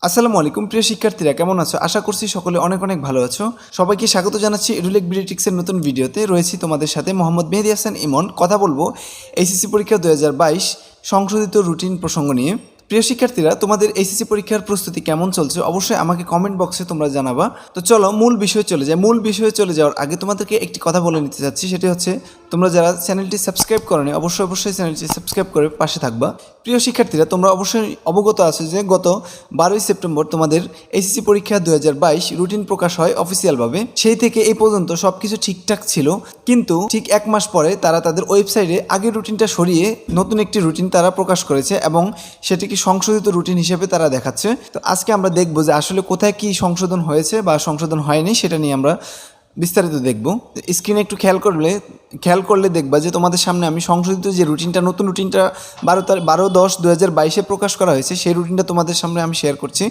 আসসালামু আলাইকুম প্রিয় শিক্ষার্থীরা, কেমন আছো? আশা করছি সকলে অনেক অনেক ভালো আছো। সবাইকে স্বাগত জানাচ্ছি এডুলেক বিডিটিক্সের নতুন ভিডিওতে। রয়েছি তোমাদের সাথে মোহাম্মদ মেহেদী হাসান ইমন। কথা বলবো এইচএসসি পরীক্ষা 2022 সংশোধিত রুটিন প্রসঙ্গ নিয়ে। প্রিয় শিক্ষার্থীরা, তোমাদের এইচএসসি পরীক্ষার প্রস্তুতি কেমন চলছে অবশ্যই আমাকে কমেন্ট বক্সে তোমরা জানাবা। তো চলো মূল বিষয়ে চলে যাই। মূল বিষয়ে চলে যাওয়ার আগে তোমাদেরকে একটি কথা বলে নিতে চাচ্ছি, সেটি হচ্ছে তোমরা যারা চ্যানেলটি সাবস্ক্রাইব করোনি অবশ্যই চ্যানেলটি সাবস্ক্রাইব করে পাশে থাকবা। প্রিয় শিক্ষার্থীরা, তোমরা অবশ্যই অবগত আছো যে গত 12ই সেপ্টেম্বর তোমাদের এইচএসসি পরীক্ষা 2022 রুটিন প্রকাশ হয় অফিসিয়ালভাবে। সেই থেকে এই পর্যন্ত সব কিছু ঠিকঠাক ছিল, কিন্তু ঠিক এক মাস পরে তারা তাদের ওয়েবসাইটে আগের রুটিনটা সরিয়ে নতুন একটি রুটিন তারা প্রকাশ করেছে এবং সেটিকে সংশোধিত রুটিন হিসেবে তারা দেখাচ্ছে। তো আজকে আমরা দেখব যে আসলে কোথায় কি সংশোধন হয়েছে বা সংশোধন হয়নি, সেটা নিয়ে আমরা বিস্তারিত দেখব। স্ক্রিনে একটু খেয়াল করলে দেখবা যে তোমাদের সামনে আমি সংশোধিত যে রুটিনটা, নতুন রুটিনটা 12/10/2022 প্রকাশ করা হয়েছে, সেই রুটিনটা তোমাদের সামনে আমি শেয়ার করছি।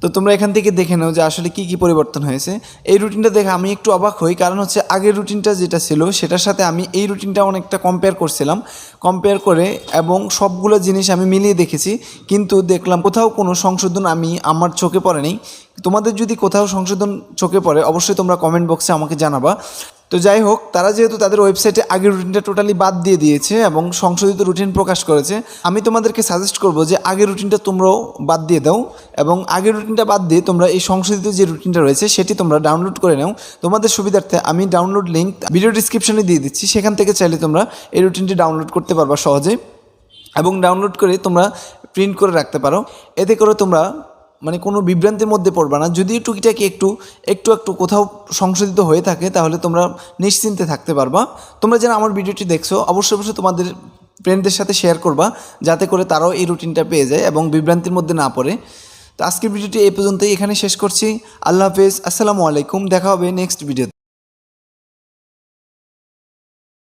তো তোমরা এখান থেকে দেখে নাও যে আসলে কি কি পরিবর্তন হয়েছে। এই রুটিনটা দেখে আমি একটু অবাক হই, কারণ হচ্ছে আগের রুটিনটা যেটা ছিল সেটার সাথে আমি এই রুটিনটা অনেকটা কম্পেয়ার করে এবং সবগুলো জিনিস আমি মিলিয়ে দেখেছি, কিন্তু দেখলাম কোথাও কোনো সংশোধন আমার চোখে পড়েনি। তোমাদের যদি কোথাও সংশোধন চোখে পড়ে অবশ্যই তোমরা কমেন্ট বক্সে আমাকে জানাবা। তো যাই হোক, তারা যেহেতু তাদের ওয়েবসাইটে আগের রুটিনটা টোটালি বাদ দিয়ে দিয়েছে এবং সংশোধিত রুটিন প্রকাশ করেছে, আমি তোমাদেরকে সাজেস্ট করব যে আগের রুটিনটা তোমরাও বাদ দিয়ে দাও এবং আগের রুটিনটা বাদ দিয়ে তোমরা এই সংশোধিত যে রুটিনটা রয়েছে সেটি তোমরা ডাউনলোড করে নাও। তোমাদের সুবিধার্থে আমি ডাউনলোড লিঙ্ক ভিডিও ডিসক্রিপশনে দিয়ে দিচ্ছি, সেখান থেকে চাইলে তোমরা এই রুটিনটি ডাউনলোড করতে পারবা সহজে এবং ডাউনলোড করে তোমরা প্রিন্ট করে রাখতে পারো। এতে করে তোমরা কোনো বিভ্রান্তির মধ্যে পড়বা না। যদি টুকিটাকি একটু কোথাও সংশোধিত হয়ে থাকে তাহলে তোমরা নিশ্চিন্তে থাকতে পারবা। তোমরা যারা আমার ভিডিওটি দেখছো অবশ্যই তোমাদের ফ্রেন্ডদের সাথে শেয়ার করবা, যাতে করে তারাও এই রুটিনটা পেয়ে যায় এবং বিভ্রান্তির মধ্যে না পড়ে। তো আজকের ভিডিওটি এই পর্যন্তই, এখানে শেষ করছি। আল্লাহ হাফেজ, আসসালামু আলাইকুম। দেখা হবে নেক্সট ভিডিওতে।